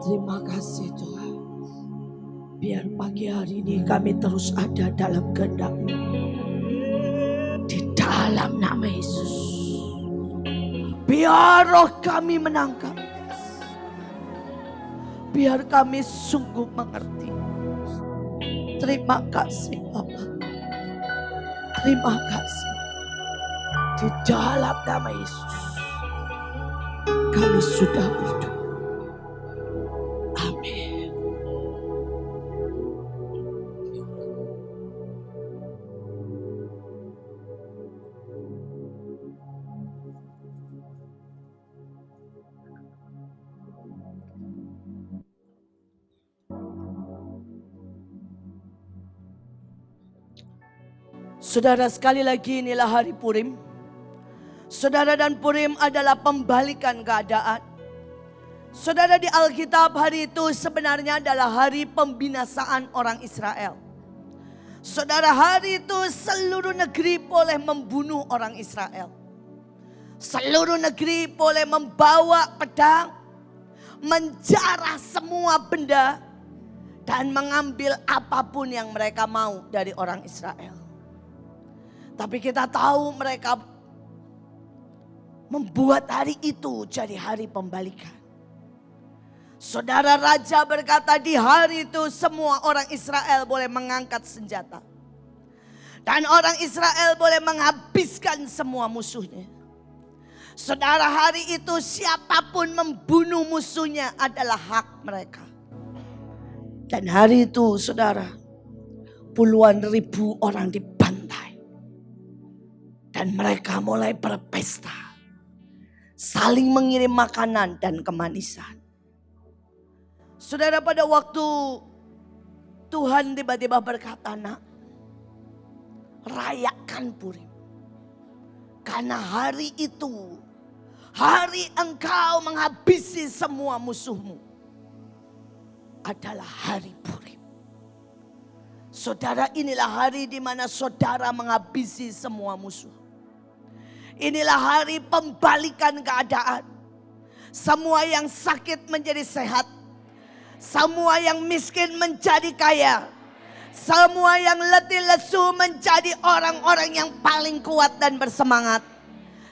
Terima kasih Tuhan. Biar pagi hari ini kami terus ada dalam kehendak-Mu. Di dalam nama Yesus. Biar roh kami menangkap. Biar kami sungguh mengerti. Terima kasih Bapa. Terima kasih. Di dalam nama Yesus. Kami sudah berdoa. Amin. Saudara, sekali lagi inilah hari Purim. Saudara, dan Purim adalah pembalikan keadaan. Saudara, di Alkitab hari itu sebenarnya adalah hari pembinasaan orang Israel. Saudara, hari itu seluruh negeri boleh membunuh orang Israel. Seluruh negeri boleh membawa pedang, menjarah semua benda, dan mengambil apapun yang mereka mau dari orang Israel. Tapi kita tahu mereka membuat hari itu jadi hari pembalikan. Saudara, raja berkata di hari itu semua orang Israel boleh mengangkat senjata. Dan orang Israel boleh menghabiskan semua musuhnya. Saudara, hari itu siapapun membunuh musuhnya adalah hak mereka. Dan hari itu saudara, puluhan ribu orang dibantai. Dan mereka mulai berpesta. Saling mengirim makanan dan kemanisan. Saudara, pada waktu Tuhan tiba-tiba berkata, "Nak, rayakan Purim. Karena hari itu, hari engkau menghabisi semua musuhmu, adalah hari Purim." Saudara, inilah hari di mana saudara menghabisi semua musuh. Inilah hari pembalikan keadaan. Semua yang sakit menjadi sehat. Semua yang miskin menjadi kaya. Semua yang letih lesu menjadi orang-orang yang paling kuat dan bersemangat.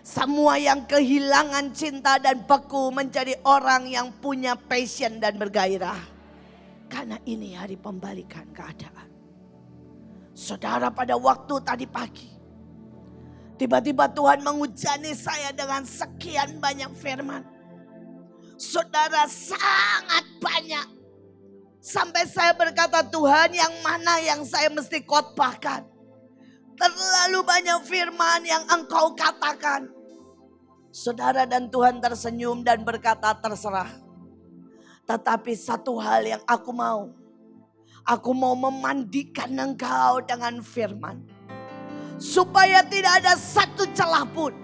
Semua yang kehilangan cinta dan beku menjadi orang yang punya passion dan bergairah. Karena ini hari pembalikan keadaan. Saudara, pada waktu tadi pagi, tiba-tiba Tuhan menghujani saya dengan sekian banyak firman. Saudara, sangat banyak. Sampai saya berkata, Tuhan, yang mana yang saya mesti khotbahkan? Terlalu banyak firman yang engkau katakan. Saudara, dan Tuhan tersenyum dan berkata, terserah. Tetapi satu hal yang aku mau memandikan engkau dengan firman. Supaya tidak ada satu celah pun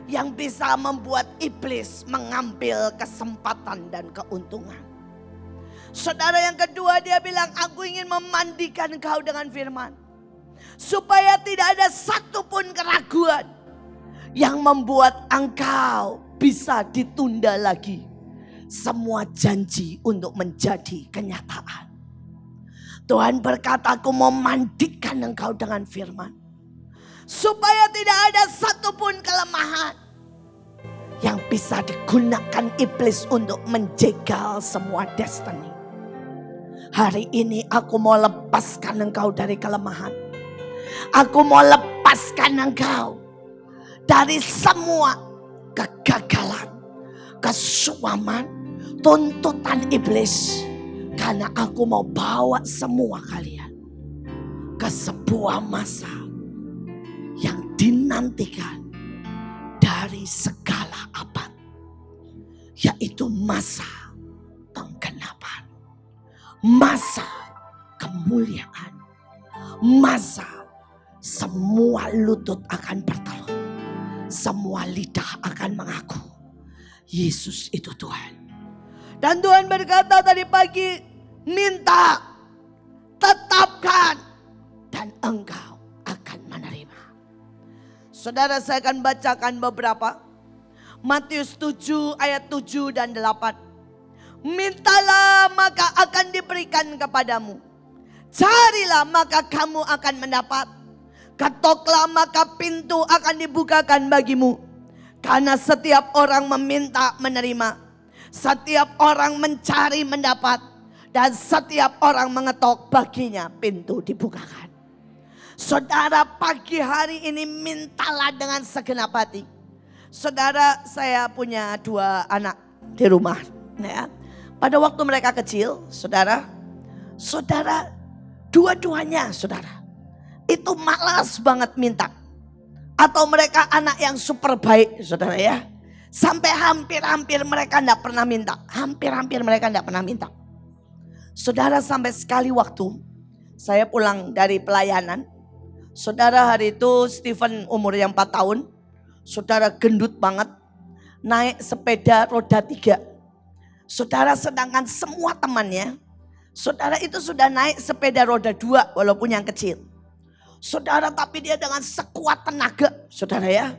yang bisa membuat iblis mengambil kesempatan dan keuntungan. Saudara, yang kedua dia bilang, aku ingin memandikan engkau dengan firman. Supaya tidak ada satu pun keraguan yang membuat engkau bisa ditunda lagi semua janji untuk menjadi kenyataan. Tuhan berkata, aku mau mandikan engkau dengan firman. Supaya tidak ada satupun kelemahan yang bisa digunakan iblis untuk menjegal semua destiny. Hari ini aku mau lepaskan engkau dari kelemahan. Aku mau lepaskan engkau dari semua kegagalan, kesuaman, tuntutan iblis. Karena aku mau bawa semua kalian ke sebuah masa yang dinantikan dari segala abad. Yaitu masa penggenapan. Masa kemuliaan. Masa semua lutut akan bertelut. Semua lidah akan mengaku Yesus itu Tuhan. Dan Tuhan berkata tadi pagi, minta, tetapkan, dan engkau akan menerima. Saudara, saya akan bacakan beberapa. Matius 7 ayat 7 dan 8. Mintalah maka akan diberikan kepadamu. Carilah maka kamu akan mendapat. Ketoklah maka pintu akan dibukakan bagimu. Karena setiap orang meminta menerima. Setiap orang mencari mendapat. Dan setiap orang mengetok baginya pintu dibukakan. Saudara, pagi hari ini mintalah dengan segenap hati. Saudara, saya punya 2 anak di rumah. Ya. Pada waktu mereka kecil, saudara, dua-duanya saudara, itu malas banget minta. Atau mereka anak yang super baik, saudara ya. Sampai hampir-hampir mereka tidak pernah minta. Hampir-hampir mereka tidak pernah minta. Saudara, sampai sekali waktu saya pulang dari pelayanan. Saudara, hari itu Stephen umur yang 4 tahun. Saudara, gendut banget. Naik sepeda roda 3. Saudara, sedangkan semua temannya, saudara itu sudah naik sepeda roda 2 walaupun yang kecil. Saudara, tapi dia dengan sekuat tenaga, saudara ya,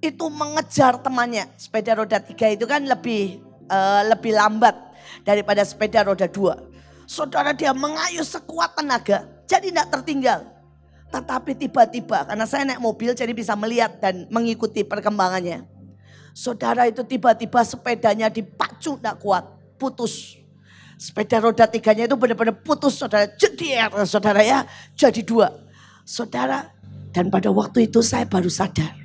itu mengejar temannya. Sepeda roda 3 itu kan lebih lambat daripada sepeda roda 2. Saudara, dia mengayuh sekuat tenaga, jadi tidak tertinggal. Tetapi tiba-tiba, karena saya naik mobil jadi bisa melihat dan mengikuti perkembangannya. Saudara, itu tiba-tiba sepedanya dipacu tidak kuat, putus. Sepeda roda 3-nya itu benar-benar putus, saudara. Jedier, saudara ya, jadi 2. Saudara, dan pada waktu itu saya baru sadar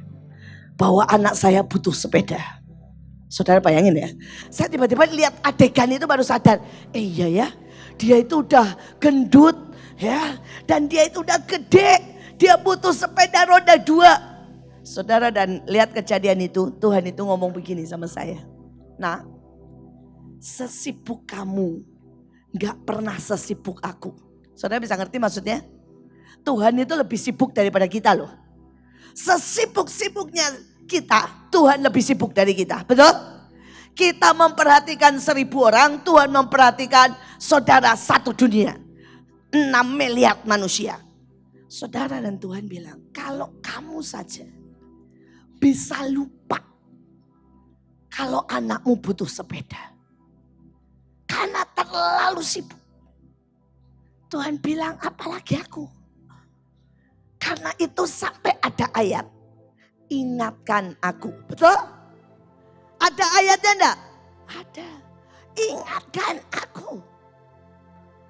bahwa anak saya butuh sepeda. Saudara bayangin ya, saya tiba-tiba lihat adegan itu baru sadar, iya ya, dia itu udah gendut ya, dan dia itu udah gede, dia butuh sepeda roda 2. Saudara, dan lihat kejadian itu, Tuhan itu ngomong begini sama saya. Nah, sesibuk kamu gak pernah sesibuk aku. Saudara bisa ngerti maksudnya? Tuhan itu lebih sibuk daripada kita loh. Sesibuk-sibuknya kita, Tuhan lebih sibuk dari kita. Betul? Kita memperhatikan 1000 orang, Tuhan memperhatikan saudara 1 dunia. 6 miliar manusia. Saudara, dan Tuhan bilang, kalau kamu saja bisa lupa kalau anakmu butuh sepeda. Karena terlalu sibuk. Tuhan bilang, apalagi aku. Karena itu sampai ada ayat, ingatkan aku. Betul? Ada ayatnya enggak? Ada. Ingatkan aku.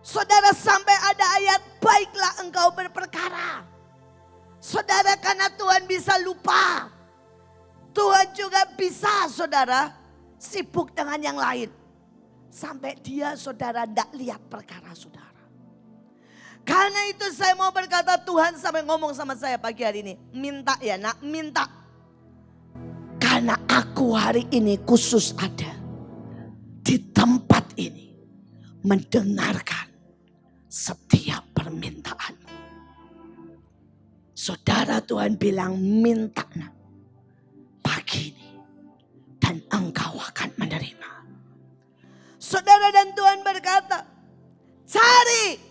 Saudara, sampai ada ayat, baiklah engkau berperkara. Saudara, karena Tuhan bisa lupa. Tuhan juga bisa, saudara, sibuk dengan yang lain. Sampai dia, saudara, tidak lihat perkara saudara. Karena itu saya mau berkata, Tuhan sampai ngomong sama saya pagi hari ini. Minta ya nak, minta. Karena aku hari ini khusus ada di tempat ini. Mendengarkan setiap permintaanmu. Saudara, Tuhan bilang minta nak. Pagi ini. Dan engkau akan menerima. Saudara, dan Tuhan berkata, cari.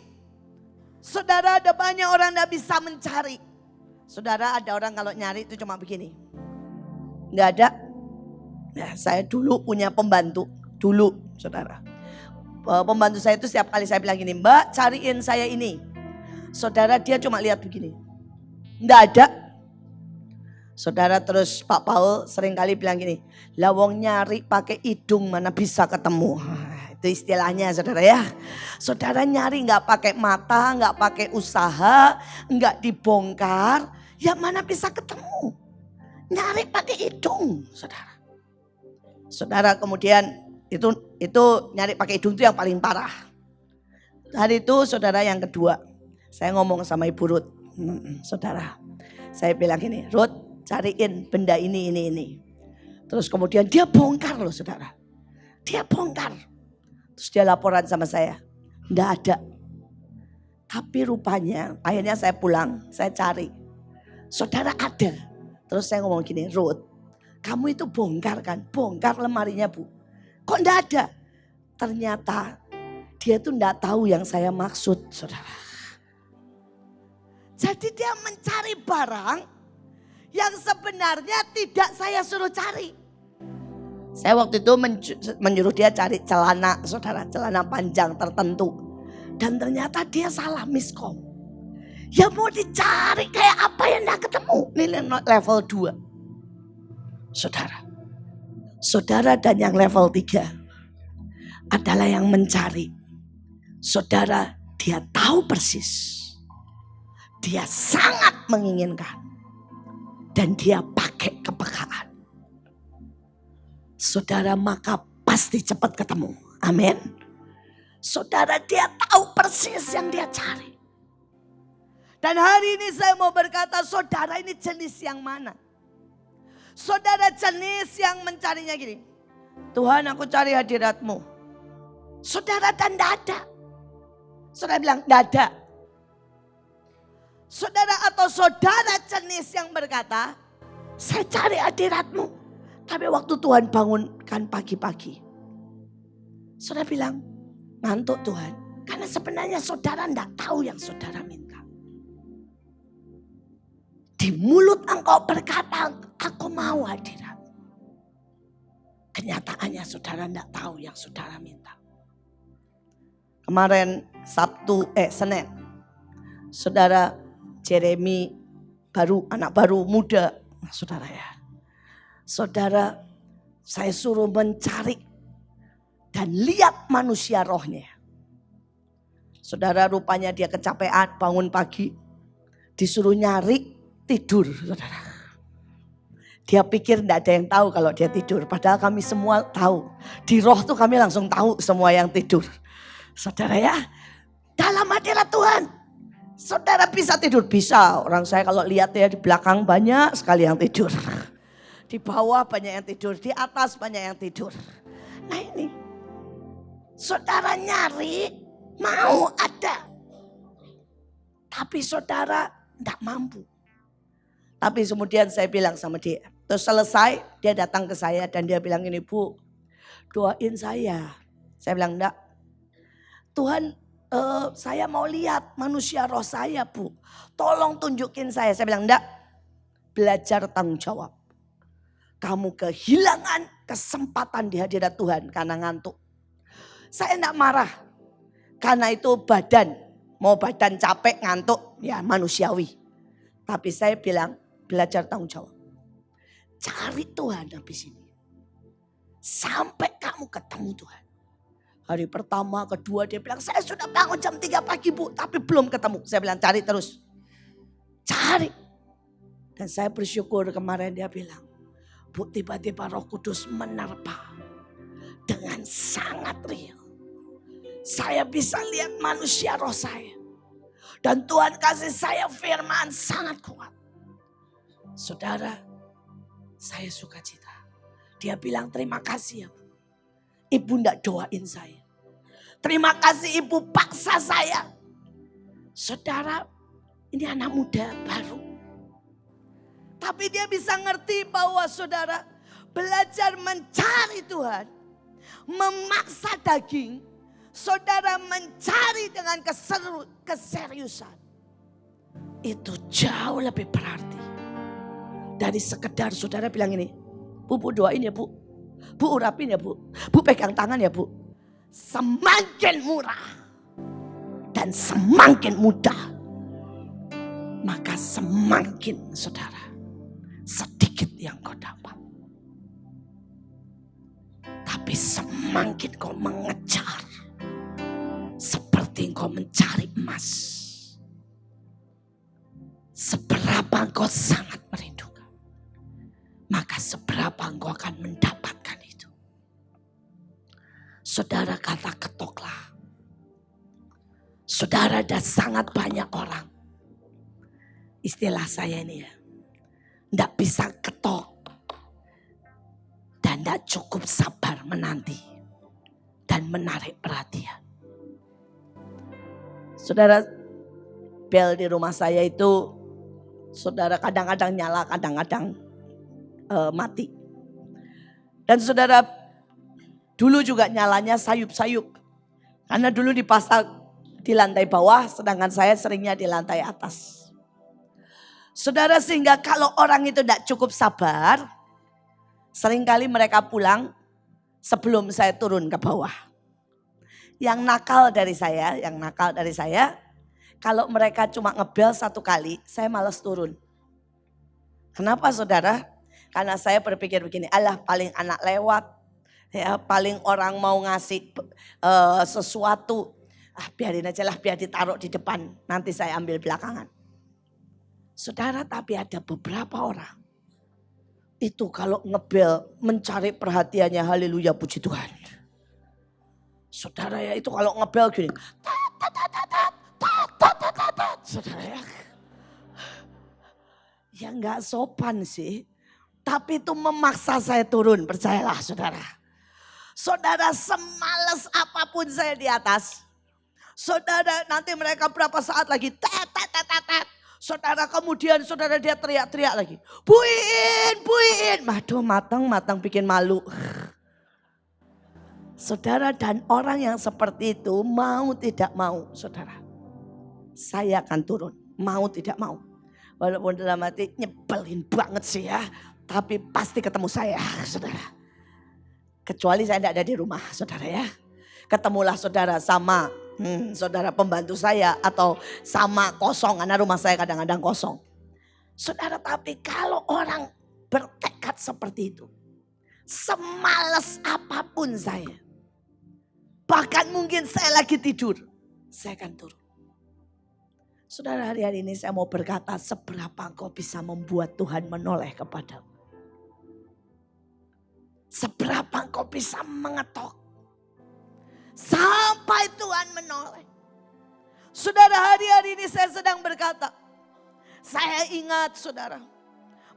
Saudara, ada banyak orang tidak bisa mencari. Saudara, ada orang kalau nyari itu cuma begini. Enggak ada. Ya, saya dulu punya pembantu. Dulu, saudara. Pembantu saya itu setiap kali saya bilang gini, Mbak cariin saya ini. Saudara, dia cuma lihat begini. Enggak ada. Saudara, terus Pak Paul sering kali bilang gini, lawong nyari pakai hidung mana bisa ketemu. Itu istilahnya, saudara ya. Saudara, nyari nggak pakai mata, nggak pakai usaha, nggak dibongkar, ya mana bisa ketemu. Nyari pakai hidung, saudara. Saudara, kemudian itu nyari pakai hidung itu yang paling parah. Hari itu saudara yang kedua, saya ngomong sama Ibu Ruth, saudara, saya bilang gini, Ruth cariin benda ini. Terus kemudian dia bongkar loh, saudara. Dia bongkar. Terus dia laporan sama saya, enggak ada. Tapi rupanya akhirnya saya pulang, saya cari. Saudara, ada. Terus saya ngomong gini, Ruth, kamu itu bongkar kan? Bongkar lemarinya Bu. Kok enggak ada? Ternyata dia tuh enggak tahu yang saya maksud, saudara. Jadi dia mencari barang yang sebenarnya tidak saya suruh cari. Saya waktu itu menyuruh dia cari celana, saudara, celana panjang tertentu. Dan ternyata dia salah miskom. Ya mau dicari kayak apa yang gak ketemu. Ini level 2. Saudara. Saudara dan yang level 3 adalah yang mencari. Saudara, dia tahu persis. Dia sangat menginginkan. Dan dia pakai kepekaan. Saudara, maka pasti cepat ketemu. Amin. Saudara, dia tahu persis yang dia cari. Dan hari ini saya mau berkata, saudara ini jenis yang mana? Saudara jenis yang mencarinya gini. Tuhan, aku cari hadirat-Mu. Saudara, dan tidak ada. Saudara bilang, tidak ada. Saudara atau saudara jenis yang berkata, saya cari hadirat-Mu. Tapi waktu Tuhan bangunkan pagi-pagi. Saudara bilang, ngantuk Tuhan. Karena sebenarnya saudara tidak tahu yang saudara minta. Di mulut engkau berkata, aku mau hadirat. Kenyataannya saudara tidak tahu yang saudara minta. Kemarin Senin. Saudara Jeremy anak baru muda. Saudara ya. Saudara, saya suruh mencari dan lihat manusia rohnya. Saudara, rupanya dia kecapean bangun pagi. Disuruh nyari, tidur. Saudara. Dia pikir tidak ada yang tahu kalau dia tidur. Padahal kami semua tahu. Di roh tuh kami langsung tahu semua yang tidur. Saudara ya, dalam hadirat Tuhan. Saudara bisa tidur? Bisa. Orang saya kalau lihat ya di belakang banyak sekali yang tidur. Di bawah banyak yang tidur, di atas banyak yang tidur. Nah ini, saudara nyari, mau ada. Tapi saudara tidak mampu. Tapi kemudian saya bilang sama dia. Terus selesai, dia datang ke saya dan dia bilang ini, Bu, doain saya. Saya bilang enggak. Tuhan, saya mau lihat manusia roh saya, Bu. Tolong tunjukin saya. Saya bilang enggak. Belajar tanggung jawab. Kamu kehilangan kesempatan di hadirat Tuhan karena ngantuk. Saya tidak marah. Karena itu mau badan capek ngantuk, ya manusiawi. Tapi saya bilang belajar tanggung jawab. Cari Tuhan habis ini. Sampai kamu ketemu Tuhan. Hari pertama, kedua dia bilang saya sudah bangun jam 3 pagi Bu. Tapi belum ketemu. Saya bilang cari terus. Cari. Dan saya bersyukur kemarin dia bilang. Bu, tiba-tiba Roh Kudus menerpa dengan sangat real. Saya bisa lihat manusia roh saya. Dan Tuhan kasih saya firman sangat kuat. Saudara, saya suka cita. Dia bilang terima kasih ya Bu. Ibu enggak doain saya. Terima kasih Ibu paksa saya. Saudara, ini anak muda baru. Tapi dia bisa ngerti bahwa saudara belajar mencari Tuhan. Memaksa daging. Saudara mencari dengan keseriusan. Itu jauh lebih berarti. Dari sekedar saudara bilang ini. Bu doain ya Bu. Bu urapin ya Bu. Bu pegang tangan ya Bu. Semakin murah. Dan semakin mudah. Maka semakin saudara. Sedikit yang kau dapat. Tapi semakin kau mengejar. Seperti kau mencari emas. Seberapa kau sangat merindukan. Maka seberapa kau akan mendapatkan itu. Saudara kata ketoklah. Saudara ada sangat banyak orang. Istilah saya ini ya. Tidak bisa ketok. Dan tidak cukup sabar menanti. Dan menarik perhatian. Saudara, bel di rumah saya itu. Saudara kadang-kadang nyala, kadang-kadang mati. Dan saudara, dulu juga nyalanya sayup-sayup. Karena dulu dipasang di lantai bawah, sedangkan saya seringnya di lantai atas. Saudara, sehingga kalau orang itu tidak cukup sabar, seringkali mereka pulang sebelum saya turun ke bawah. Yang nakal dari saya, kalau mereka cuma ngebel 1 kali, saya malas turun. Kenapa saudara? Karena saya berpikir begini, alah paling anak lewat, ya paling orang mau ngasih sesuatu, biarin aja lah, biar ditaruh di depan, nanti saya ambil belakangan. Saudara, tapi ada beberapa orang, itu kalau ngebel mencari perhatiannya, haleluya puji Tuhan. Saudara ya, itu kalau ngebel gini, saudara ya nggak sopan sih, tapi itu memaksa saya turun, percayalah saudara. Saudara, semales apapun saya di atas, saudara nanti mereka berapa saat lagi saudara, kemudian saudara dia teriak-teriak lagi, buiin, waduh matang bikin malu. Saudara, dan orang yang seperti itu mau tidak mau saudara, saya akan turun, mau tidak mau. Walaupun dalam hati nyebelin banget sih ya, tapi pasti ketemu saya saudara. Kecuali saya tidak ada di rumah saudara ya. Ketemulah saudara sama saudara pembantu saya atau sama kosong, karena rumah saya kadang-kadang kosong. Saudara, tapi kalau orang bertekad seperti itu, semales apapun saya, bahkan mungkin saya lagi tidur, saya akan turun. Saudara, hari ini saya mau berkata, seberapa engkau bisa membuat Tuhan menoleh kepadamu. Seberapa engkau bisa mengetok sampai Tuhan menoleh. Saudara, hari-hari ini saya sedang berkata, saya ingat saudara,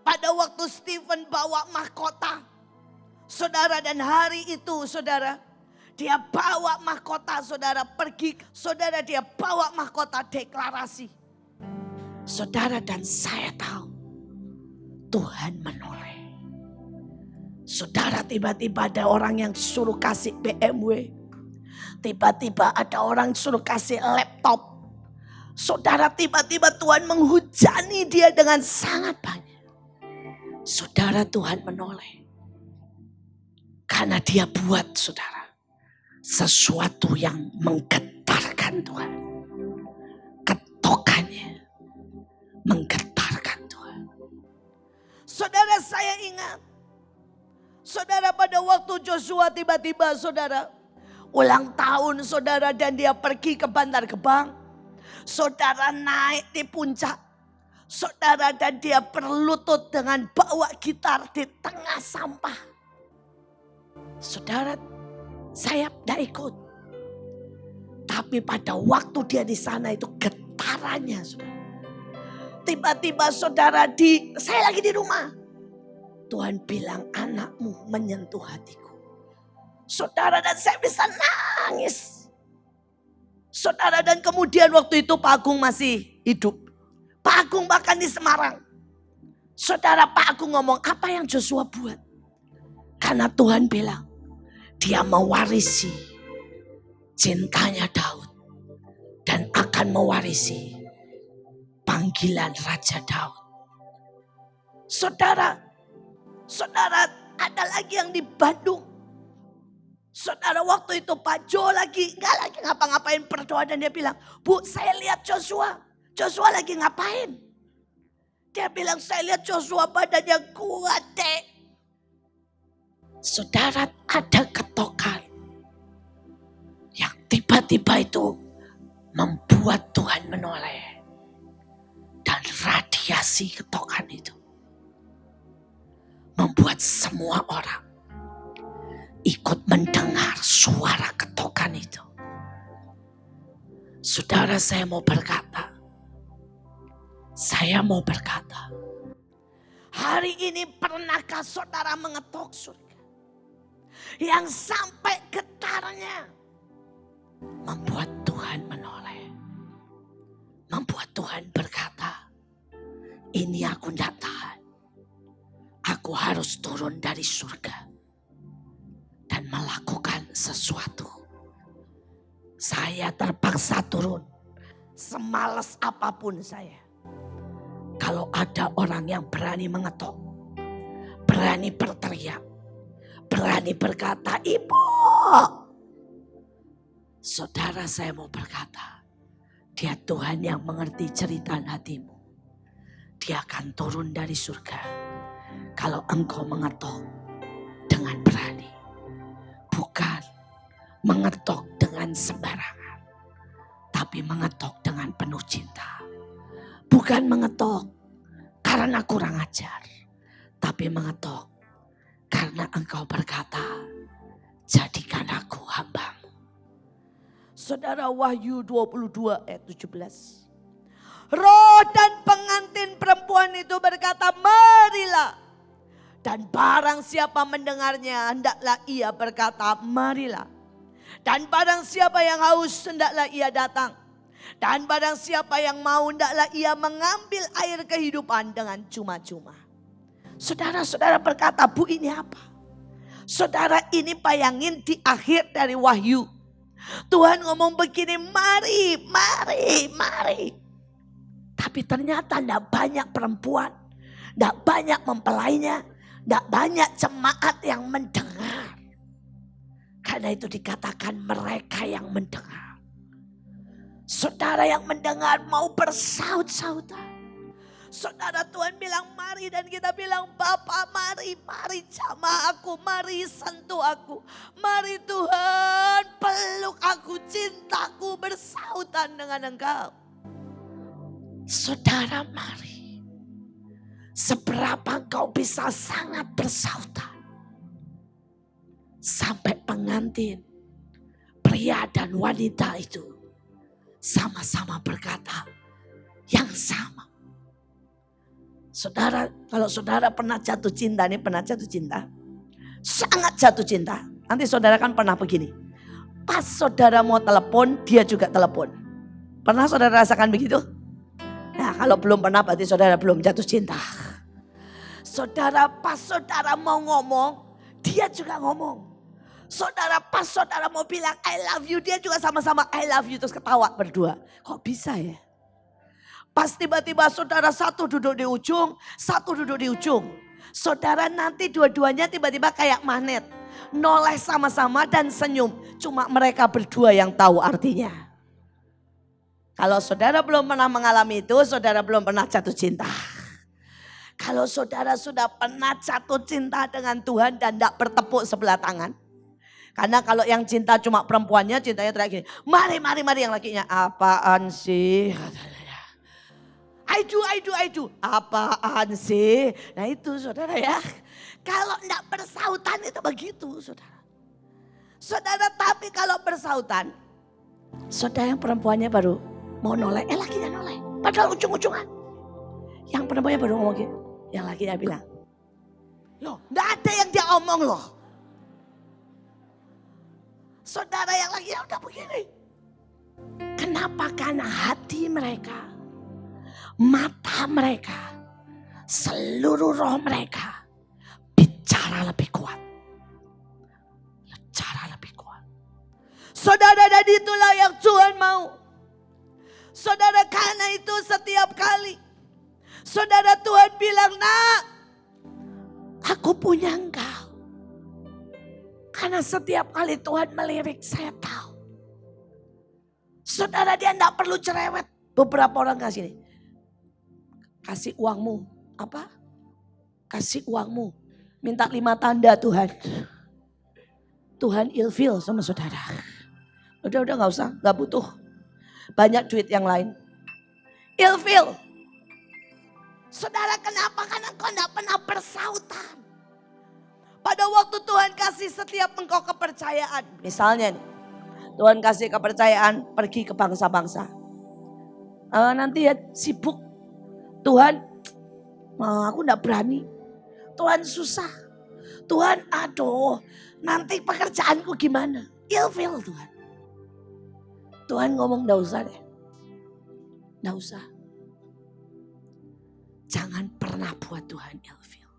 pada waktu Stephen bawa mahkota, saudara, dan hari itu saudara, dia bawa mahkota saudara pergi, saudara dia bawa mahkota deklarasi. Saudara, dan saya tahu Tuhan menoleh. Saudara, tiba-tiba ada orang yang suruh kasih BMW. Tiba-tiba ada orang suruh kasih laptop. Saudara, tiba-tiba Tuhan menghujani dia dengan sangat banyak. Saudara, Tuhan menoleh. Karena dia buat saudara sesuatu yang menggetarkan Tuhan. Ketokannya menggetarkan Tuhan. Saudara, saya ingat, saudara, pada waktu Joshua tiba-tiba saudara ulang tahun saudara, dan dia pergi ke Bantar Gebang. Saudara naik di puncak, saudara, dan dia berlutut dengan bawa gitar di tengah sampah. Saudara, saya tidak ikut. Tapi pada waktu dia di sana itu getarannya saudara. Tiba-tiba saudara, saya lagi di rumah. Tuhan bilang, anakmu menyentuh hatiku. Saudara, dan saya bisa nangis. Saudara, dan kemudian waktu itu Pak Agung masih hidup. Pak Agung bahkan di Semarang. Saudara, Pak Agung ngomong, apa yang Joshua buat? Karena Tuhan bilang, dia mewarisi cintanya Daud dan akan mewarisi panggilan Raja Daud. Saudara, ada lagi yang di Bandung. Saudara, waktu itu Pak Jo nggak lagi ngapa-ngapain berdoa, dan dia bilang, Bu, saya lihat Joshua lagi ngapain? Dia bilang, saya lihat Joshua badannya kuat deh. Saudara, ada ketokan yang tiba-tiba itu membuat Tuhan menoleh. Dan radiasi ketokan itu membuat semua orang ikut mendengar suara ketokan itu. Saudara, saya mau berkata, hari ini pernahkah saudara mengetok surga yang sampai getarnya membuat Tuhan menoleh, membuat Tuhan berkata, ini aku tidak tahan, aku harus turun dari surga dan melakukan sesuatu. Saya terpaksa turun, semales apapun saya. Kalau ada orang yang berani mengetok, berani berteriak, berani berkata, Ibu. Saudara, saya mau berkata, Dia Tuhan yang mengerti cerita hatimu. Dia akan turun dari surga kalau engkau mengetok dengan berani. Bukan mengetok dengan sembarangan, tapi mengetok dengan penuh cinta. Bukan mengetok karena kurang ajar, tapi mengetok karena engkau berkata, jadikan aku hambamu. Saudara, Wahyu 22 ayat 17. Roh dan pengantin perempuan itu berkata, marilah. Dan barang siapa mendengarnya, hendaklah ia berkata, marilah. Dan barang siapa yang haus, hendaklah ia datang. Dan barang siapa yang mau, hendaklah ia mengambil air kehidupan dengan cuma-cuma. Saudara-saudara berkata, Bu, ini apa? Saudara, ini bayangin di akhir dari Wahyu. Tuhan ngomong begini, mari, mari, mari. Tapi ternyata tidak banyak perempuan, tidak banyak mempelainya, tidak banyak jemaat yang mendengar. Karena itu dikatakan mereka yang mendengar. Saudara yang mendengar mau bersaut-sautan. Saudara, Tuhan bilang mari dan kita bilang, Bapa mari, mari jamah aku, mari sentuh aku. Mari Tuhan peluk aku, cintaku bersautan dengan Engkau. Saudara, mari. Seberapa engkau bisa sangat bersautan. Sampai pengantin, pria dan wanita itu sama-sama berkata yang sama. Saudara, kalau saudara pernah jatuh cinta, nih pernah jatuh cinta, sangat jatuh cinta. Nanti saudara kan pernah begini, pas saudara mau telepon, dia juga telepon. Pernah saudara rasakan begitu? Nah, kalau belum pernah berarti saudara belum jatuh cinta. Saudara, pas saudara mau ngomong, dia juga ngomong. Saudara, pas saudara mau bilang I love you, dia juga sama-sama I love you, terus ketawa berdua. Kok bisa ya? Pas tiba-tiba saudara satu duduk di ujung, satu duduk di ujung. Saudara, nanti dua-duanya tiba-tiba kayak magnet. Noleh sama-sama dan senyum. Cuma mereka berdua yang tahu artinya. Kalau saudara belum pernah mengalami itu, saudara belum pernah jatuh cinta. Kalau saudara sudah pernah jatuh cinta dengan Tuhan dan tidak bertepuk sebelah tangan. Karena kalau yang cinta cuma perempuannya, cintanya teriak gini, mari, mari, mari. Yang lakinya, apaan sih? I do. Apaan sih? Nah itu saudara ya. Kalau enggak bersautan itu begitu saudara. Saudara, tapi kalau bersautan, saudara yang perempuannya baru mau noleh, lakinya noleh. Padahal ujung-ujungan. Yang perempuannya baru ngomong gitu. Yang lakinya bilang, loh enggak ada yang dia omong loh. Saudara, yang lakinya udah begini. Kenapa? Karena hati mereka, mata mereka, seluruh roh mereka bicara lebih kuat. Bicara lebih kuat. Saudara, dan itulah yang Tuhan mau. Saudara, karena itu setiap kali saudara, Tuhan bilang, nak, aku punya engkau. Karena setiap kali Tuhan melirik, saya tahu. Saudara, dia enggak perlu cerewet. Beberapa orang kasih nih. Kasih uangmu, apa? Kasih uangmu, minta 5 tanda Tuhan. Tuhan ilfil sama saudara. Udah gak usah, gak butuh. Banyak duit yang lain. Ilfil. Saudara, kenapa? Karena engkau gak pernah bersautan. Pada waktu Tuhan kasih setiap engkau kepercayaan. Misalnya nih, Tuhan kasih kepercayaan pergi ke bangsa-bangsa. Nanti ya sibuk. Tuhan, aku enggak berani. Tuhan, susah. Tuhan, aduh, nanti pekerjaanku gimana? Ilfil Tuhan. Tuhan ngomong, enggak usah deh. Enggak usah. Jangan pernah buat Tuhan ilfil.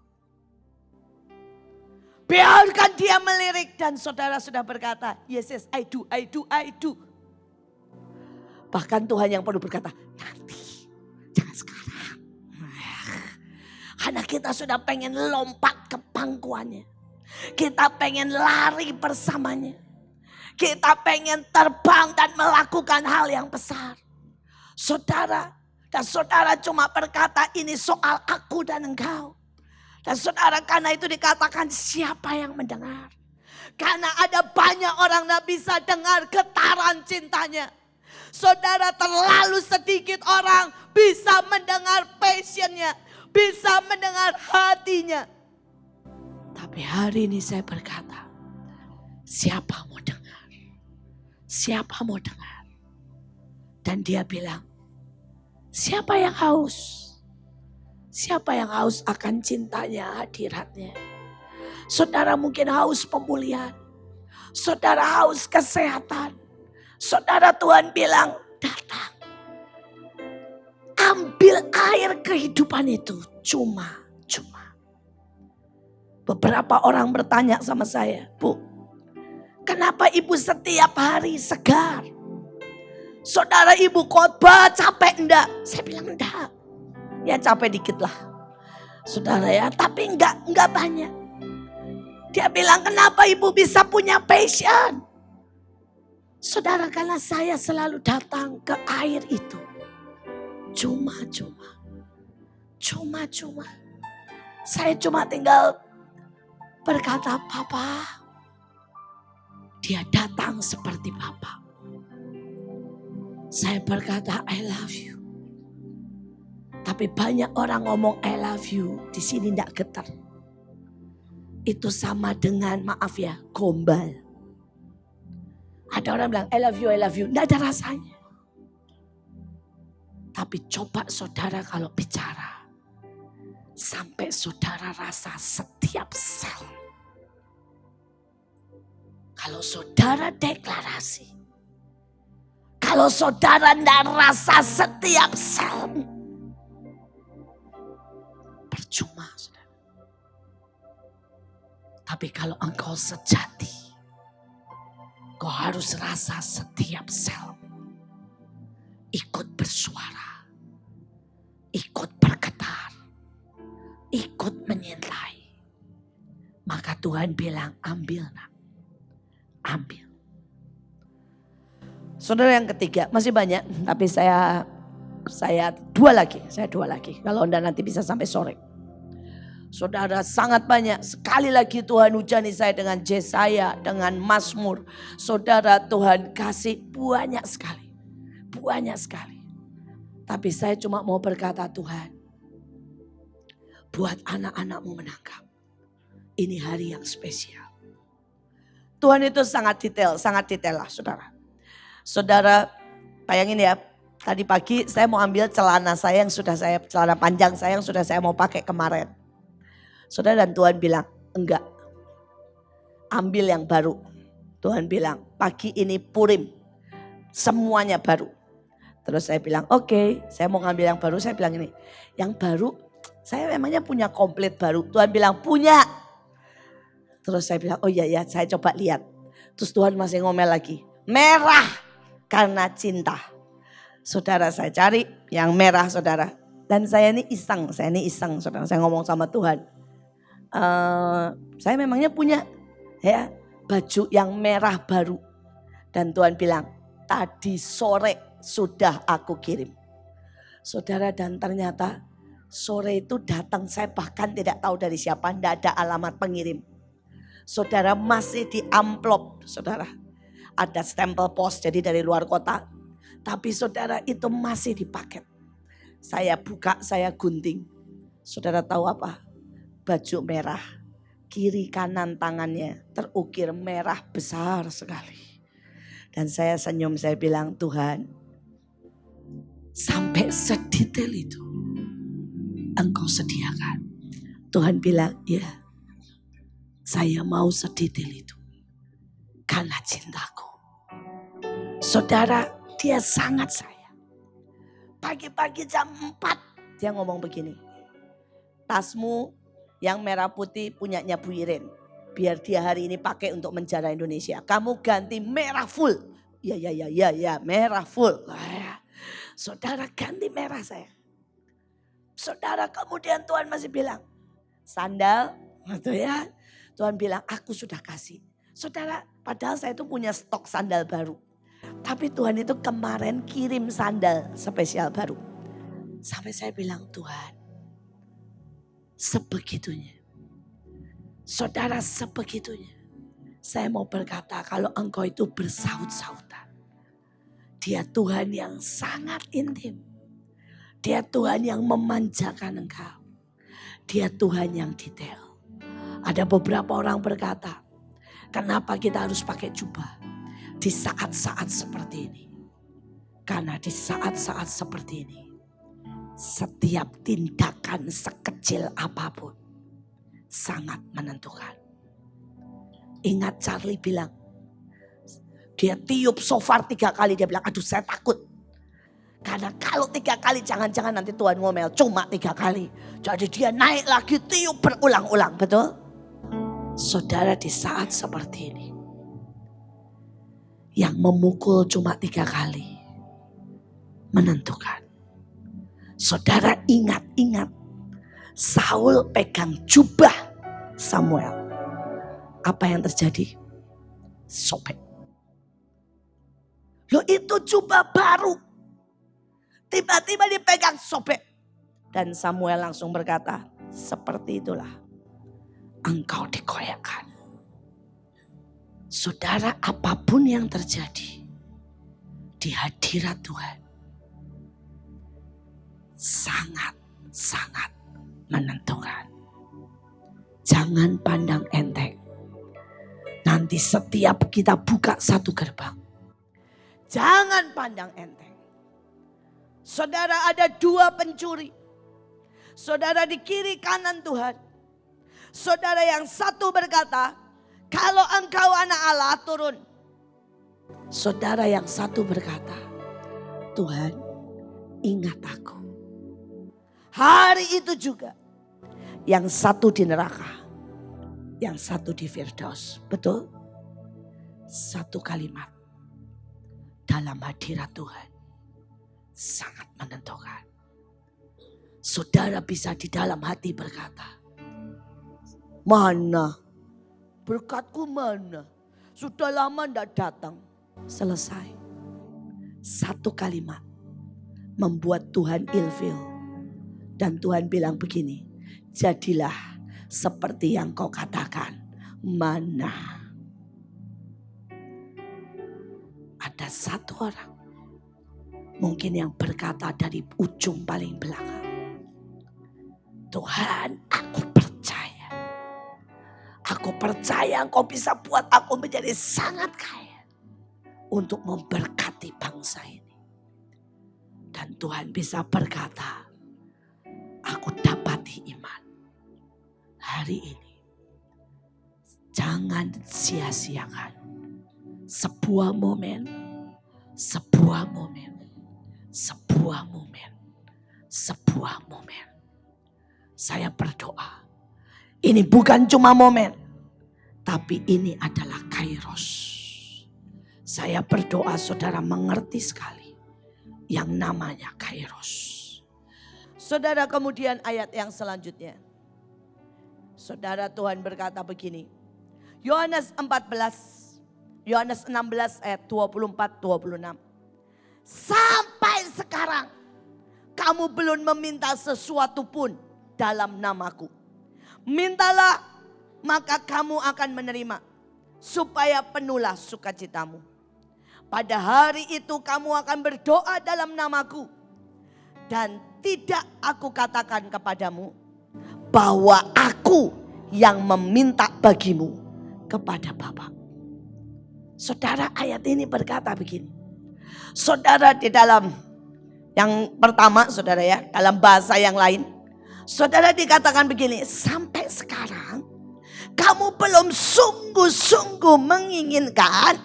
Biarkan dia melirik dan saudara sudah berkata, yes, I do. Bahkan Tuhan yang perlu berkata, nanti, jangan sekarang. Karena kita sudah pengen lompat ke pangkuannya. Kita pengen lari bersamanya. Kita pengen terbang dan melakukan hal yang besar. Saudara, dan saudara cuma berkata ini soal aku dan engkau. Dan saudara, karena itu dikatakan siapa yang mendengar. Karena ada banyak orang yang bisa dengar getaran cintanya. Saudara, terlalu sedikit orang bisa mendengar passionnya. Bisa mendengar hatinya. Tapi hari ini saya berkata, siapa mau dengar? Siapa mau dengar? Dan dia bilang, siapa yang haus? Siapa yang haus akan cintanya, hadiratnya? Saudara mungkin haus pemulihan. Saudara haus kesehatan. Saudara, Tuhan bilang, datang. Ambil air kehidupan itu cuma-cuma. Beberapa orang bertanya sama saya, Bu, kenapa ibu setiap hari segar? Saudara, ibu khotbah capek enggak? Saya bilang enggak. Ya capek dikit lah. Saudara ya, tapi enggak banyak. Dia bilang, kenapa ibu bisa punya passion? Saudara, karena saya selalu datang ke air itu. Cuma-cuma. Cuma-cuma. Saya cuma tinggal berkata, Papa. Dia datang seperti Papa. Saya berkata, I love you. Tapi banyak orang ngomong I love you. Di sini tidak getar. Itu sama dengan, maaf ya, gombal. Ada orang bilang, I love you, I love you. Tidak ada rasanya. Tapi coba saudara kalau bicara. Sampai saudara rasa setiap sel. Kalau saudara deklarasi. Kalau saudara tidak rasa setiap sel. Percuma saudara. Tapi kalau engkau sejati. Kau harus rasa setiap sel. Ikut bersuara. Ikut bergetar. Ikut menyintai. Maka Tuhan bilang, ambil nak. Ambil. Saudara, yang ketiga, masih banyak. Tapi saya dua lagi. Kalau Anda nanti bisa sampai sore. Saudara, sangat banyak. Sekali lagi Tuhan hujani saya dengan Yesaya, dengan Mazmur. Saudara, Tuhan kasih banyak sekali. Banyak sekali. Tapi saya cuma mau berkata, Tuhan, buat anak-anakmu menangkap. Ini hari yang spesial. Tuhan itu sangat detail lah saudara. Saudara, bayangin ya, tadi pagi saya mau ambil celana panjang saya yang sudah saya mau pakai kemarin. Saudara, dan Tuhan bilang, enggak. Ambil yang baru. Tuhan bilang, pagi ini Purim. Semuanya baru. Terus saya bilang, oke, saya mau ngambil yang baru. Saya bilang ini, yang baru, saya memangnya punya komplit baru. Tuhan bilang, punya. Terus saya bilang, oh iya, saya coba lihat. Terus Tuhan masih ngomel lagi. Merah karena cinta. Saudara, saya cari yang merah saudara. Dan saya ini iseng saudara. Saya ngomong sama Tuhan. Saya memangnya punya ya baju yang merah baru. Dan Tuhan bilang, tadi sore sudah aku kirim. Saudara, dan ternyata sore itu datang, saya bahkan tidak tahu dari siapa, tidak ada alamat pengirim. Saudara, masih di amplop, saudara. Ada stempel pos, jadi dari luar kota. Tapi saudara, itu masih di paket. Saya buka, saya gunting. Saudara tahu apa? Baju merah. Kiri kanan tangannya terukir merah besar sekali. Dan saya senyum, saya bilang, Tuhan, sampai sedetail itu Engkau sediakan. Tuhan bilang, ya, saya mau sedetail itu karena cintaku. Saudara, dia sangat sayang. Pagi-pagi jam 4 dia ngomong begini. Tasmu yang merah putih punyanya Bu Iren. Biar dia hari ini pakai untuk menjara Indonesia. Kamu ganti merah full. Ya, merah full. Saudara, ganti merah saya. Saudara, kemudian Tuhan masih bilang, sandal, gitu ya. Tuhan bilang, aku sudah kasih. Saudara, padahal saya itu punya stok sandal baru. Tapi Tuhan itu kemarin kirim sandal spesial baru. Sampai saya bilang, Tuhan, sebegitunya. Saudara, sebegitunya. Saya mau berkata kalau engkau itu bersaut-sautan. Dia Tuhan yang sangat intim. Dia Tuhan yang memanjakan engkau. Dia Tuhan yang detail. Ada beberapa orang berkata, kenapa kita harus pakai jubah di saat-saat seperti ini? Karena di saat-saat seperti ini, setiap tindakan sekecil apapun sangat menentukan. Ingat Charlie bilang, dia tiup shofar 3 kali, dia bilang, aduh saya takut. Karena kalau 3 kali jangan-jangan nanti Tuhan ngomel, cuma 3 kali. Jadi dia naik lagi tiup berulang-ulang, betul? Saudara, di saat seperti ini, yang memukul cuma 3 kali menentukan. Saudara ingat, Saul pegang jubah Samuel. Apa yang terjadi? Sobek. Loh, itu jubah baru. Tiba-tiba dipegang, sobek. Dan Samuel langsung berkata, seperti itulah engkau dikoyakkan. Saudara, apapun yang terjadi di hadirat Tuhan sangat-sangat menentukan. Jangan pandang enteng. Nanti setiap kita buka satu gerbang, jangan pandang enteng. Saudara, ada 2 pencuri. Saudara di kiri kanan Tuhan. Saudara yang satu berkata, kalau engkau anak Allah turun. Saudara yang satu berkata, Tuhan ingat aku. Hari itu juga yang satu di neraka, yang satu di Firdaus. Betul? Satu kalimat dalam hadirat Tuhan sangat menentukan. Saudara bisa di dalam hati berkata, mana? Berkatku mana? Sudah lama tidak datang. Selesai. Satu kalimat membuat Tuhan ilfil. Dan Tuhan bilang begini, jadilah seperti yang kau katakan. Mana? Ada satu orang mungkin yang berkata dari ujung paling belakang, Tuhan, aku percaya. Aku percaya engkau bisa buat aku menjadi sangat kaya untuk memberkati bangsa ini. Dan Tuhan bisa berkata, aku dapati iman. Hari ini jangan sia-siakan sebuah momen, sebuah momen, sebuah momen, sebuah momen. Saya berdoa, ini bukan cuma momen, tapi ini adalah kairos. Saya berdoa saudara mengerti sekali yang namanya kairos. Saudara, kemudian ayat yang selanjutnya. Saudara, Tuhan berkata begini. Yohanes 16 ayat 24-26. Sampai sekarang kamu belum meminta sesuatu pun dalam namaku. Mintalah maka kamu akan menerima, supaya penuhlah sukacitamu. Pada hari itu kamu akan berdoa dalam namaku. Dan tidak aku katakan kepadamu bahwa aku yang meminta bagimu kepada Bapa. Saudara, ayat ini berkata begini. Saudara, di dalam yang pertama saudara ya, dalam bahasa yang lain, saudara dikatakan begini, sampai sekarang kamu belum sungguh-sungguh menginginkan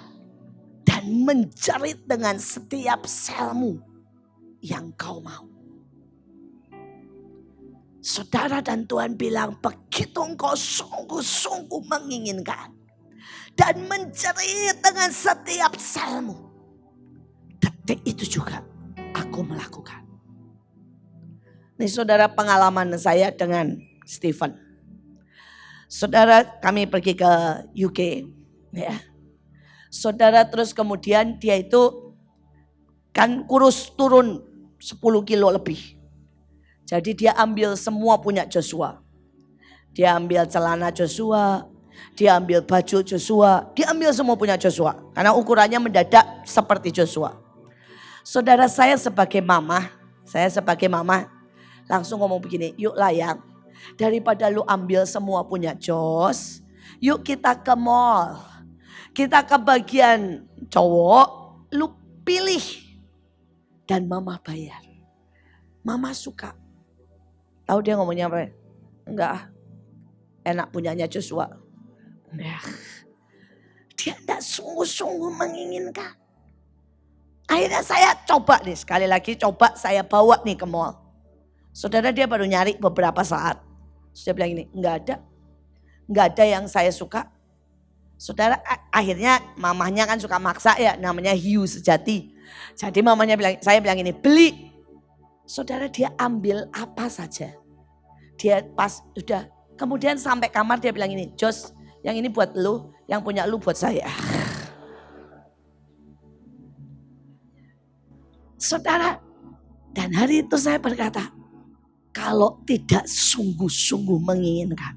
dan menjerit dengan setiap selmu yang kau mau. Saudara, dan Tuhan bilang, begitu engkau sungguh-sungguh menginginkan dan menjerit dengan setiap selmu, detik itu juga aku melakukan. Ini saudara pengalaman saya dengan Stephen. Saudara, kami pergi ke UK, ya. Saudara, terus kemudian dia itu kan kurus turun 10 kilo lebih. Jadi dia ambil semua punya Joshua. Dia ambil celana Joshua, dia ambil baju Joshua, dia ambil semua punya Joshua. Karena ukurannya mendadak seperti Joshua. Saudara, saya sebagai mama langsung ngomong begini, yuk layak. Daripada lu ambil semua punya Jos, yuk kita ke mall. Kita ke bagian cowok, lu pilih. Dan mama bayar. Mama suka. Tahu dia ngomongnya apa? Enggak, enak punyanya Joshua. Dia enggak sungguh-sungguh menginginkan. Akhirnya saya coba nih, sekali lagi coba saya bawa nih ke mall. Saudara, dia baru nyari beberapa saat. Dia bilang ini, enggak ada yang saya suka. Saudara, akhirnya mamahnya kan suka maksa ya, namanya hiu sejati. Jadi mamanya bilang, saya bilang ini, beli. Saudara, dia ambil apa saja. Dia pas udah, kemudian sampai kamar dia bilang ini, Jos, yang ini buat lu, yang punya lu buat saya. Saudara, dan hari itu saya berkata, kalau tidak sungguh-sungguh menginginkan,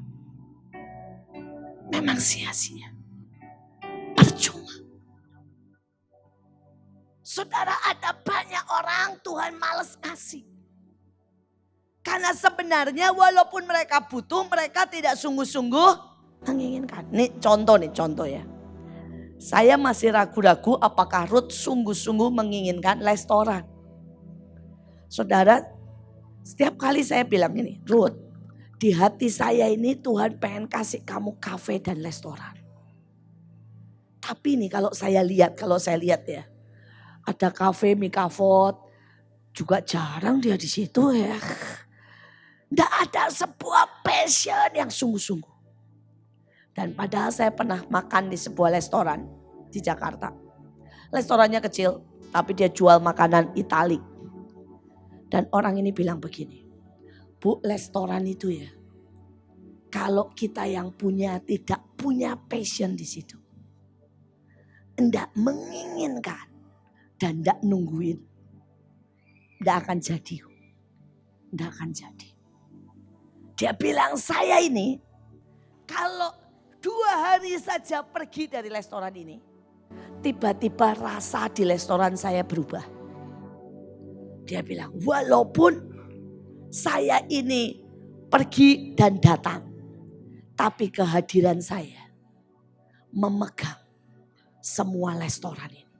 memang sia-sia. Percuma. Saudara, ada banyak orang Tuhan males ngasih. Karena sebenarnya walaupun mereka butuh, mereka tidak sungguh-sungguh menginginkan. Ini contoh ya. Saya masih ragu-ragu apakah Ruth sungguh-sungguh menginginkan restoran. Saudara, setiap kali saya bilang ini, Ruth, di hati saya ini Tuhan pengen kasih kamu kafe dan restoran. Tapi nih kalau saya lihat ya, ada kafe Mikafot, juga jarang dia di situ ya. Nggak ada sebuah passion yang sungguh-sungguh. Dan padahal saya pernah makan di sebuah restoran di Jakarta. Restorannya kecil, tapi dia jual makanan Itali. Dan orang ini bilang begini, Bu, restoran itu ya, kalau kita yang punya tidak punya passion di situ, enggak menginginkan dan enggak nungguin, enggak akan jadi. Enggak akan jadi. Dia bilang, saya ini kalau 2 hari saja pergi dari restoran ini, tiba-tiba rasa di restoran saya berubah. Dia bilang, walaupun saya ini pergi dan datang, tapi kehadiran saya memegang semua restoran ini.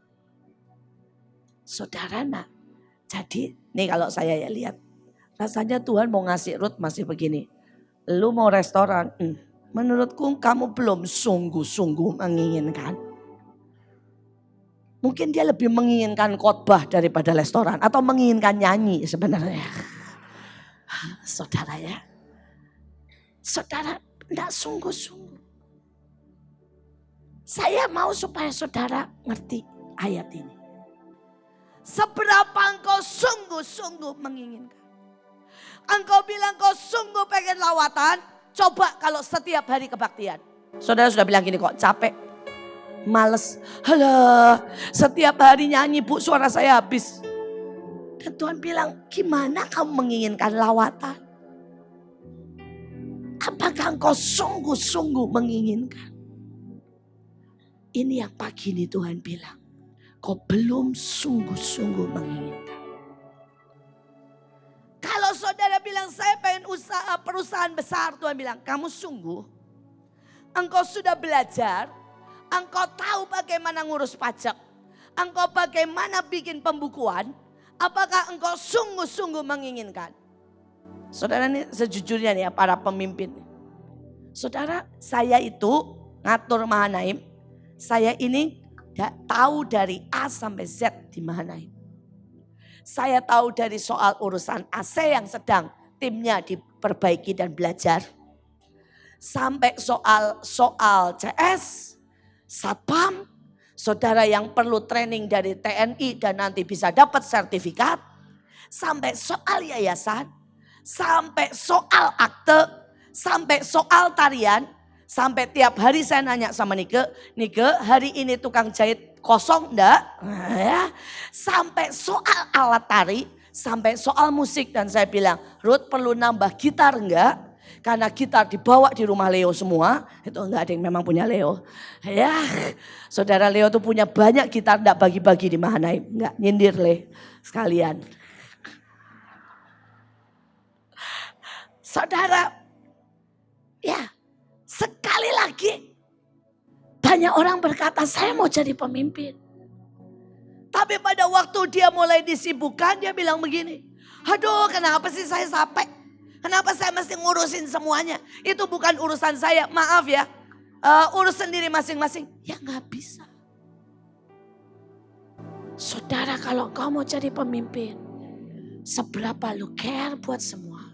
Saudara nak, jadi nih kalau saya ya lihat, rasanya Tuhan mau ngasih Ruth masih begini. Lu mau restoran, menurutku kamu belum sungguh-sungguh menginginkan. Mungkin dia lebih menginginkan khotbah daripada restoran. Atau menginginkan nyanyi sebenarnya. Saudara ya. Saudara tidak sungguh-sungguh. Saya mau supaya saudara ngerti ayat ini. Seberapa engkau sungguh-sungguh menginginkan. Engkau bilang kau sungguh pengen lawatan. Coba kalau setiap hari kebaktian. Saudara sudah bilang gini kok, capek. Males, halah setiap hari nyanyi Bu, suara saya habis. Dan Tuhan bilang, gimana kamu menginginkan lawatan? Apakah engkau sungguh-sungguh menginginkan? Ini yang pagi ini Tuhan bilang, kau belum sungguh-sungguh menginginkan. Kalau saudara bilang saya pengen usaha perusahaan besar, Tuhan bilang kamu sungguh. Engkau sudah belajar. Engkau tahu bagaimana ngurus pajak. Engkau bagaimana bikin pembukuan. Apakah engkau sungguh-sungguh menginginkan? Saudara, ini sejujurnya nih ya para pemimpin. Saudara, saya itu ngatur Mahanaim. Saya ini tahu dari A sampai Z di Mahanaim. Saya tahu dari soal urusan AC yang sedang timnya diperbaiki dan belajar. Sampai soal CS. Satpam, saudara yang perlu training dari TNI dan nanti bisa dapat sertifikat. Sampai soal yayasan, sampai soal akte, sampai soal tarian. Sampai tiap hari saya nanya sama Nike, hari ini tukang jahit kosong enggak? Nah, ya. Sampai soal alat tari, sampai soal musik, dan saya bilang, Ruth perlu nambah gitar enggak? Karena gitar dibawa di rumah Leo semua, itu enggak ada yang memang punya Leo. Ya, saudara Leo tuh punya banyak gitar, enggak bagi-bagi di Mahanaim, enggak nyindir sekalian. Saudara, ya sekali lagi banyak orang berkata saya mau jadi pemimpin. Tapi pada waktu dia mulai disibukkan dia bilang begini, aduh kenapa sih saya capek? Kenapa saya mesti ngurusin semuanya? Itu bukan urusan saya, maaf ya. Urus sendiri masing-masing. Ya gak bisa. Saudara kalau kau mau jadi pemimpin, seberapa lu care buat semua.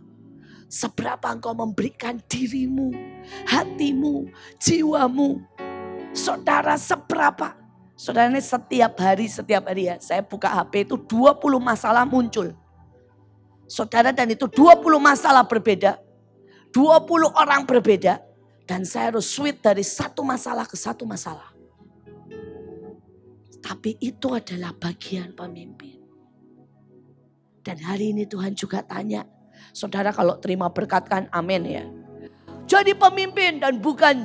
Seberapa engkau memberikan dirimu, hatimu, jiwamu. Saudara seberapa. Saudara ini setiap hari ya. Saya buka HP itu 20 masalah muncul. Saudara dan itu 20 masalah berbeda. 20 orang berbeda. Dan saya harus switch dari satu masalah ke satu masalah. Tapi itu adalah bagian pemimpin. Dan hari ini Tuhan juga tanya. Saudara kalau terima berkat kan amin ya. Jadi pemimpin dan bukan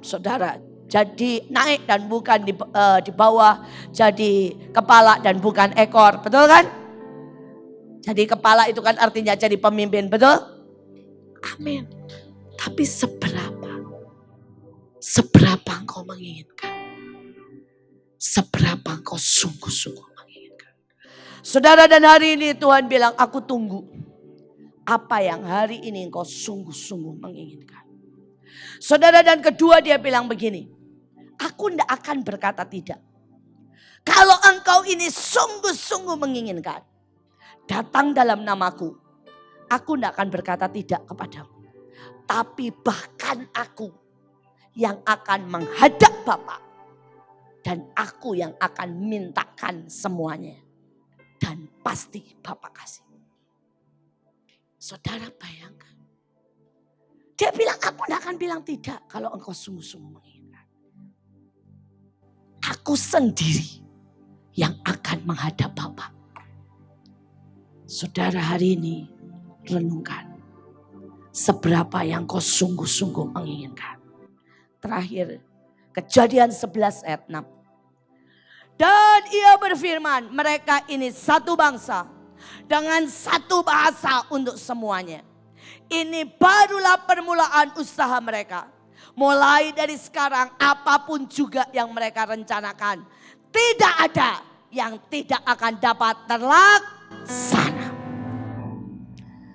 saudara. Jadi naik dan bukan di bawah. Jadi kepala dan bukan ekor. Betul kan? Jadi kepala itu kan artinya jadi pemimpin. Betul? Amin. Tapi seberapa? Seberapa engkau menginginkan? Seberapa engkau sungguh-sungguh menginginkan? Saudara dan hari ini Tuhan bilang aku tunggu. Apa yang hari ini engkau sungguh-sungguh menginginkan. Saudara dan kedua dia bilang begini. Aku tidak akan berkata tidak. Kalau engkau ini sungguh-sungguh menginginkan. Datang dalam namaku. Aku tidak akan berkata tidak kepadamu. Tapi bahkan aku yang akan menghadap Bapa. Dan aku yang akan mintakan semuanya. Dan pasti Bapa kasih. Saudara bayangkan. Dia bilang aku tidak akan bilang tidak kalau engkau sungguh-sungguh menginginkan. Aku sendiri yang akan menghadap Bapa. Saudara hari ini renungkan. Seberapa yang kau sungguh-sungguh menginginkan. Terakhir Kejadian 11 ayat 6. Dan ia berfirman mereka ini satu bangsa. Dengan satu bahasa untuk semuanya. Ini barulah permulaan usaha mereka. Mulai dari sekarang apapun juga yang mereka rencanakan. Tidak ada yang tidak akan dapat terlaksana.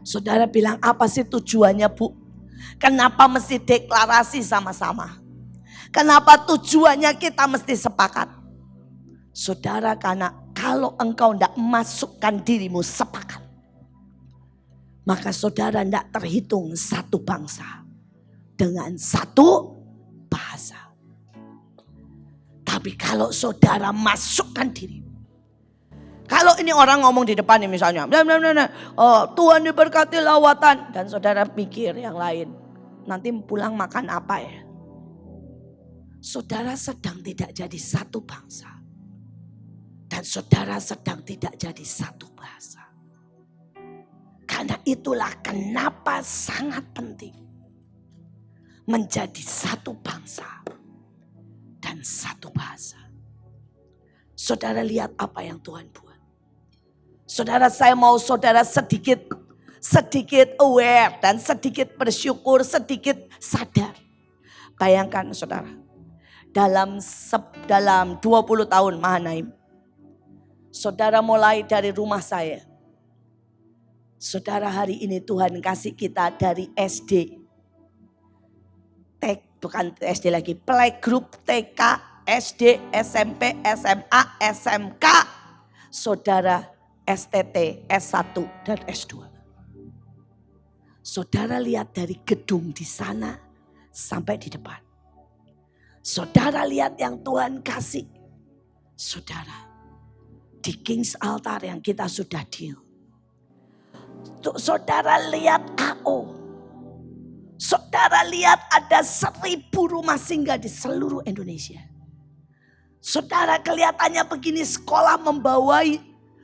Saudara bilang apa sih tujuannya Bu? Kenapa mesti deklarasi sama-sama? Kenapa tujuannya kita mesti sepakat? Saudara karena kalau engkau tidak masukkan dirimu sepakat. Maka saudara tidak terhitung satu bangsa. Dengan satu bahasa. Tapi kalau saudara masukkan dirimu. Kalau ini orang ngomong di depan nih misalnya. Oh, Tuhan diberkati lawatan. Dan saudara pikir yang lain. Nanti pulang makan apa ya? Saudara sedang tidak jadi satu bangsa. Dan saudara sedang tidak jadi satu bahasa. Karena itulah kenapa sangat penting. Menjadi satu bangsa. Dan satu bahasa. Saudara lihat apa yang Tuhan buat. Saudara saya mau saudara sedikit aware. Dan sedikit bersyukur, sedikit sadar. Bayangkan saudara. Dalam 20 tahun Mahanaim. Saudara mulai dari rumah saya. Saudara hari ini Tuhan kasih kita dari SD. Bukan SD lagi. Playgroup TK, SD, SMP, SMA, SMK. Saudara STT, S1 dan S2. Saudara lihat dari gedung di sana sampai di depan. Saudara lihat yang Tuhan kasih. Saudara. Di King's Altar yang kita sudah deal. Saudara lihat AO. Saudara lihat ada 1.000 rumah singgah di seluruh Indonesia. Saudara kelihatannya begini, sekolah membawai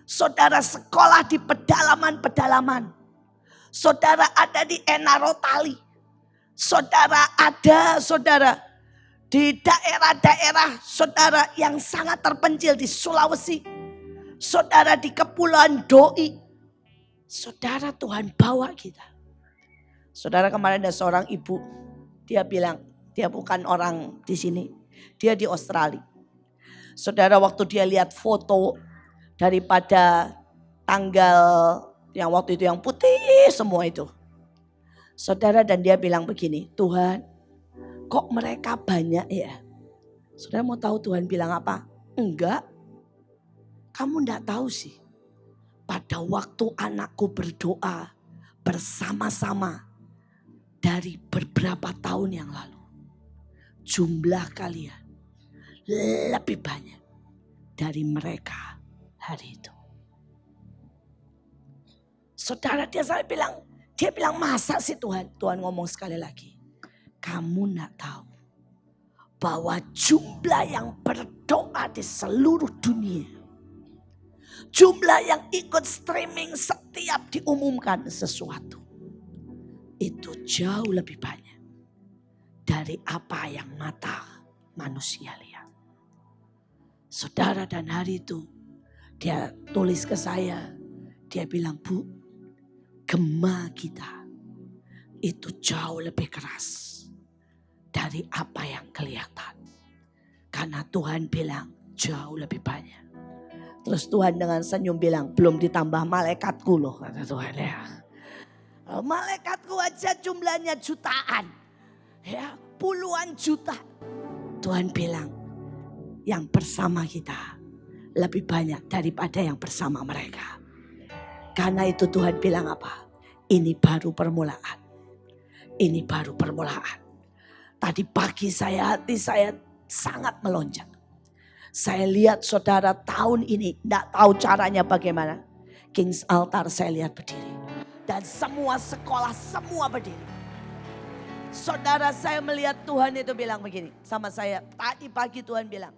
saudara sekolah di pedalaman-pedalaman. Saudara ada di Enarotali. Saudara di daerah-daerah saudara yang sangat terpencil di Sulawesi. Saudara di Kepulauan Doi. Saudara, Tuhan bawa kita. Saudara, kemarin ada seorang ibu. Dia bilang, dia bukan orang di sini. Dia di Australia. Saudara, waktu dia lihat foto daripada tanggal yang waktu itu yang putih semua itu. Saudara, dan dia bilang begini, Tuhan, kok mereka banyak ya? Saudara mau tahu Tuhan bilang apa? Enggak, kamu enggak tahu sih. Pada waktu anakku berdoa bersama-sama dari beberapa tahun yang lalu, jumlah kalian lebih banyak dari mereka hari itu. Saudara, dia bilang masa sih Tuhan? Tuhan ngomong sekali lagi, kamu enggak tahu bahwa jumlah yang berdoa di seluruh dunia, jumlah yang ikut streaming setiap diumumkan sesuatu, itu jauh lebih banyak dari apa yang mata manusia lihat. Saudara, dan hari itu dia tulis ke saya, dia bilang, Bu, gema kita itu jauh lebih keras dari apa yang kelihatan. Karena Tuhan bilang jauh lebih banyak. Terus Tuhan dengan senyum bilang, belum ditambah malaikatku loh, kata Tuhan ya. Malaikatku aja jumlahnya jutaan. Ya, puluhan juta. Tuhan bilang, yang bersama kita lebih banyak daripada yang bersama mereka. Karena itu Tuhan bilang apa? Ini baru permulaan. Ini baru permulaan. Tadi pagi hati saya sangat melonjak. Saya lihat saudara tahun ini tidak tahu caranya bagaimana. King's Altar saya lihat berdiri. Dan semua sekolah semua berdiri. Saudara, saya melihat Tuhan itu bilang begini sama saya. Tadi pagi Tuhan bilang,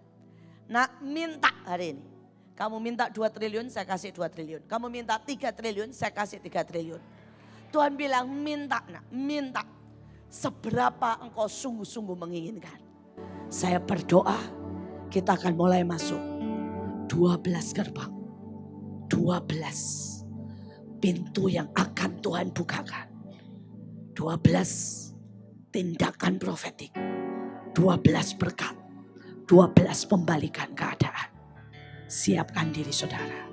nak, minta hari ini. Kamu minta 2 triliun, saya kasih 2 triliun. Kamu minta 3 triliun, saya kasih 3 triliun. Tuhan bilang, minta nak, minta. Seberapa engkau sungguh-sungguh menginginkan. Saya berdoa, kita akan mulai masuk 12 gerbang. 12 pintu yang akan Tuhan bukakan. 12 tindakan profetik. 12 berkat. 12 pembalikan keadaan. Siapkan diri saudara.